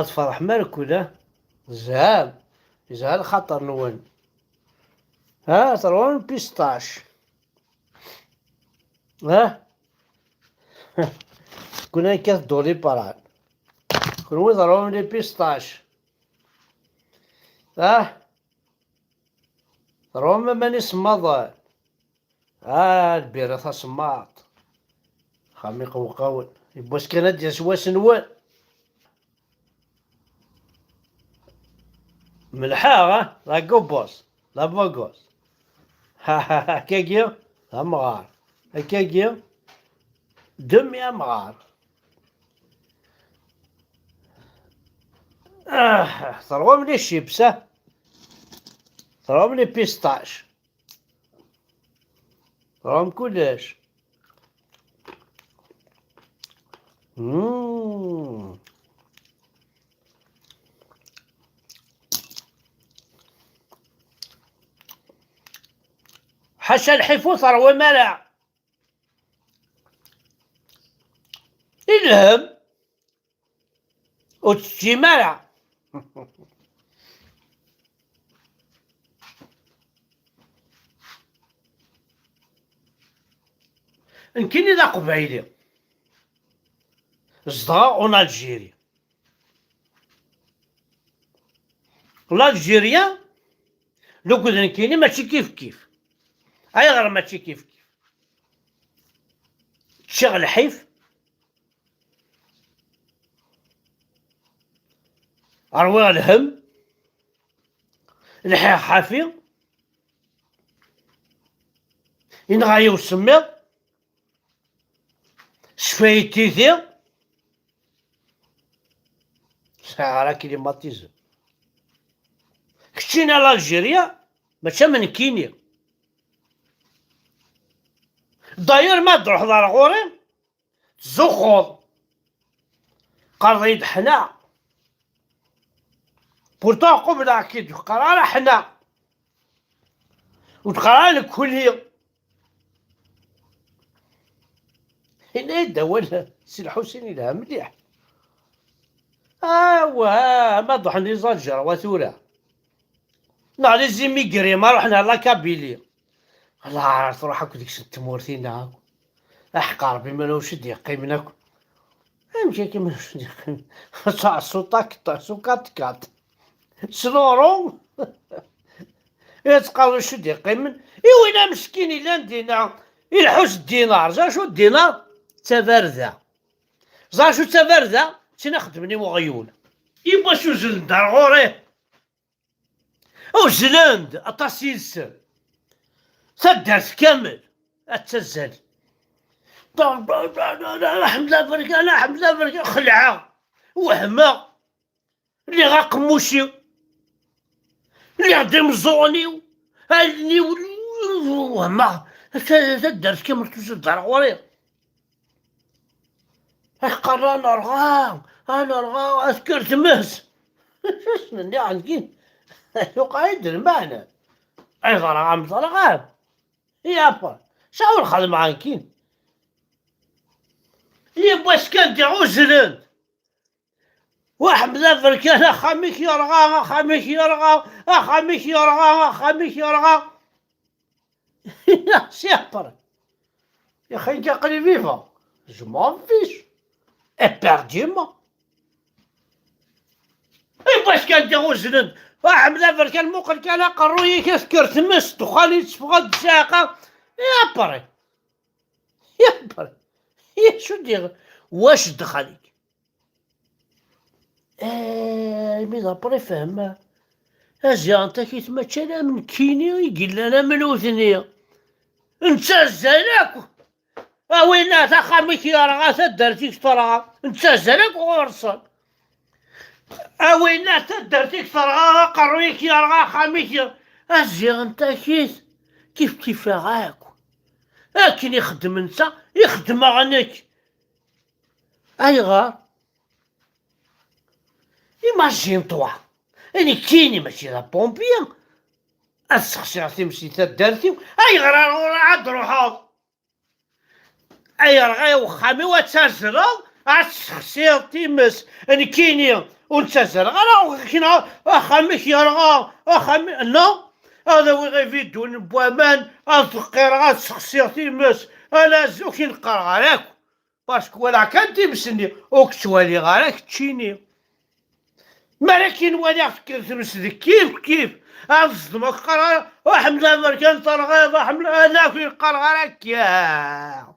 فرح مركولة زهال زهال خطر نون. ها ترون بيستاش. ها كنا كاس دولي بران كنا ترون لي بيستاش. ها ترون ما ماني سماضان. البيرة سماط خميق وقاول يبوس كانت ديال واش نوال ملحا لا كوبوس لا بوغوس. ها كاكيا ها مغار كاكيا دمية مغار. ثروة من الشيبسة ثروة من البيستاش ثروة من كلش. حاشا الحيفو ثروة مالع الهم وتجي مالع. يمكن إذا قبيلي زدغا اون الجيري الجيريا لو كنا كاينين ماشي كيف كيف. اي غير ماشي كيف كيف تشغل حيف اروي الهم الحيح حافي ينغايو السميض شفايتيتي ساعة كليماتيزم. كتشينا لالجيريا ماشي من كينيا داير ما تروح دار غوري تزخوض قريد حنا بورتو قبل اكيد قرار حنا وتقرا الكلية هنا يدور سي الحسين لها مليح. واه ما ضحني زجر وثورة نعرف زيمي قري ما رحنا لا كابيلي الله عارف روح هاك ديك التمورتينا احقر بما لو شد يقيمناك امشي كيما شد يقيم تاع صوتك سوكات كات سلورو يتقالوا شد يقيمن وين مسكين الا ندينا يلحوس الدينار. زا شو الدينار تبرذا زا شو تبرذا تنخدمني وغيون يبغى شو زلند غوري او زلند اطاسيلس سدرت كامل اتسزل الحمد لله بركة لا الحمد لله بركة خلعة وهمة اللي غاقموشي اللي غادي مزوني هالني وهمة سدرت كامل تسدر غوري قرر انا رغا اذكرت مهس شنو عندي يقعد المعنى ايضا رغام طلقان يابا شاور خدم عنكين يباش كان ديعو زلند واحد ذا كان خاميك يرغى خاميك يرغى خاميك يرغى خاميك يرغى يا سيابر يا خي انت قلي فيفا جو مون فيش ابرديما يباش كان ديعو زلند واحد ذا كان موقل كان قروي كسكرت مست وخالي تفقد ساقه يابر يا شو دير واش دخلك ميدا بري فهمها اجي انت كي تمشى من كينيا يقول لنا من وثنية انت زالك وين تخمك يا رغا درتيك ترى انت زالك ورصل وين درتيك ترى قرويك يا رغا خميك اجي انت كيف غاك لكن يخدم انت يخدم عنك اي غار ايماجين طوا اني كيني ماشي لا بومبيان السخسي تمشي تدارتي اي غار عاد روحو اي رغاي وخامي وتسجل السخسي تيمس اني كيني وانت زرغ انا كنا اخامك يرغى اخامك لا هذا وغي في دون بوامان الفقير غاد شخصيتي مس انا زوكي نقرا عليك باسكو ولا كنتي مسني وكتوالي غارك تشيني مالكين ولا فكر تمسدك كيف أصدمك قرار وحمد بركان طرغيب وحمد هذاك القرغرك يا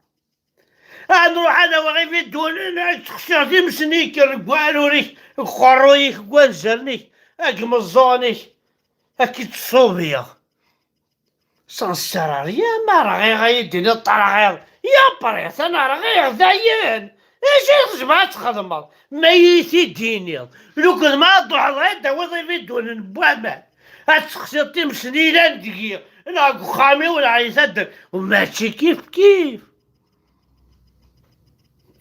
نروح انا وغي في الدول شخصيتي مسني كرقوالوريك قرويك قوانزلنيك اكمزونيك اكي تصوبيا سانسراريا ما رغي غيديني الطرغير يا بريت انا رغي داين ايش ما تخدم ميتي ديني لو كنت ما تروح الغدا وظي في الدول نبوامان هاد شخصيتي مسني لا ندقيق انا خامي ولا يصدق وماشي كيف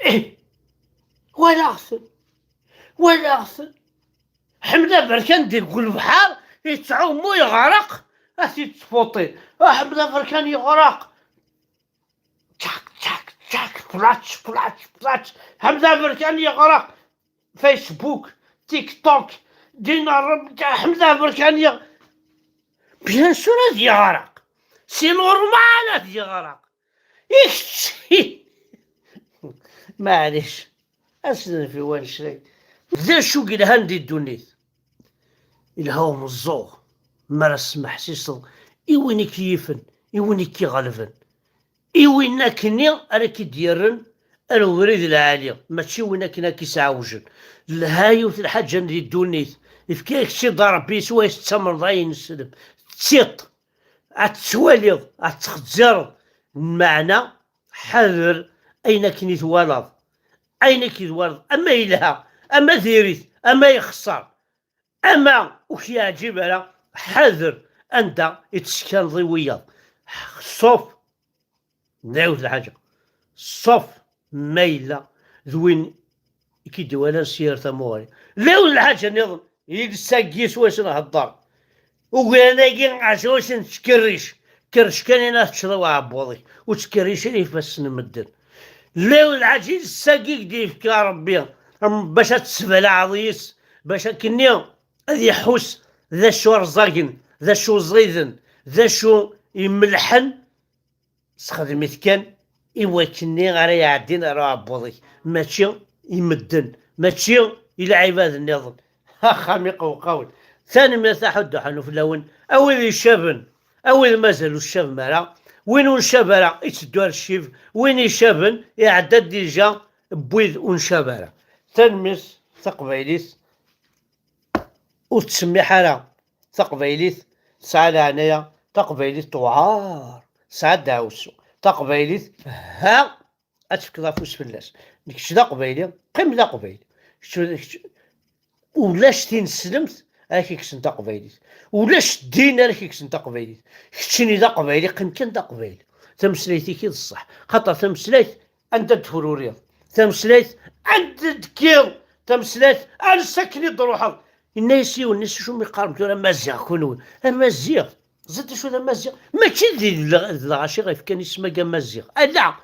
إيه ولا أغسل حمدة بركان يقول البحر يتعومو يغرق أسي تفوطي حمدة بركان يغرق تشاك بلاتش حمدة بركان يغرق فيسبوك تيك توك دينا رب حمدة بركان يغرق بيان سور يغرق سي نورمال يغرق معليش أسنى في وين شري ذا شو قد هندي الدنيت الهو مزوغ مرس محسيصل إيويني كيفن إيويني كي غلفن إيوينا كني أراكي ديرن أنا وريد العالية ماشي وينا كنا كيسعوجن الهايو في الحاجة ندي الدنيت إفكاك شي ضرب بيس وايس تسمر ضاين السلم تسيط عتسواليض عتخزر المعنى حذر أين كني توالض أين كي توالض أما يلها أما ذيريث أما يخسر أما وش يعجب على حذر أنت يتسكن ضوية صوف نعود الحاجة صوف ميلة ذوين كي دوالا سيارة مواري لو الحاجة نظن يلساقيس واش نهضر وقال كي عشوش نتكريش كرش كان انا تشرو عبوضي وتكريش لي بس نمدن لو العجيز الساقيك ديفك يا ربي باش تسفل عضيس باش كني هذي يحوس ذا شو رزاقن ذا شو زغيذن ذا شو يملحن استخدمت كان إوا كني غير يعدين راه عبوضي ماشي يمدن ماشي يلعب هذا النظام خامق وقول ثاني ما تحد حنو في اللون أول الشابن أول مازالوا الشاب مرا وين ونشابرا يتسدوا الشيف وين يشابن يعدد ديجا بويذ ونشابرا تنمس تقبيليث وتسمي حالة تقبيليث سعد عنايا تقبيليث طوعار سعد داوسو تقبيليث ها اتفكر فوس فلاس ديكشي دا قبيلي قيم دا قبيلي ولاش تنسلمت راكي كسن دا قبيلي ولاش دين راكي كسن دا قبيلي كتشني دا قبيلي قيم كان دا قبيلي تمسليتي كي الصح خاطر تمسليت انت تفروريض تمسليت انت تكيض تمسليت انا سكني ضروحك الناس والناس شو يقاربوا انا مزيغ كونوا مزيغ زدت شو ذا مزيغ ماشي ذي الغاشي غير كان يسمى كاع مزيغ لا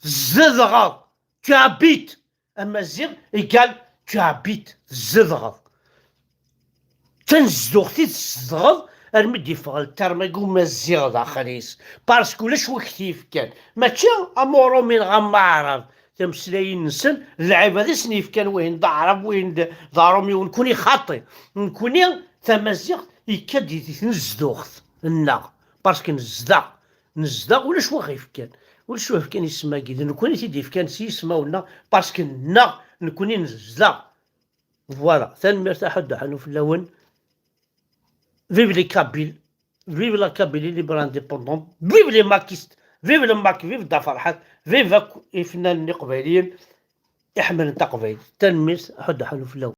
الزغض تعبيت المزيغ يقال تعبيت الزغض تنزدوختي الزغض المدي فغل ترمقو مزيغ داخليس بارسكو لاش وكتيف كان ماشي امورو من غمارض تمسلاين نسن اللعيبه ذي سنيف كان وين ضعرب وين ضارمي ونكوني خاطي نكوني تمزيغ يكاد يتنزدوخت النغ باسكو نزدا ولاش واخيف كان ولاش واخيف كان يسمى كذا نكوني تيدي كان يسماونا باسكو النغ نكوني نزدا فوالا ثاني مرتاح حنو في اللون فيف لي كابيل فيف لا كابيلي ليبر انديبوندون فيف لي ماكيست فيف لي ماك فيف دا فرحات فيف الفنان القبيليين يحمل انت قبيل تنميس حنو في اللون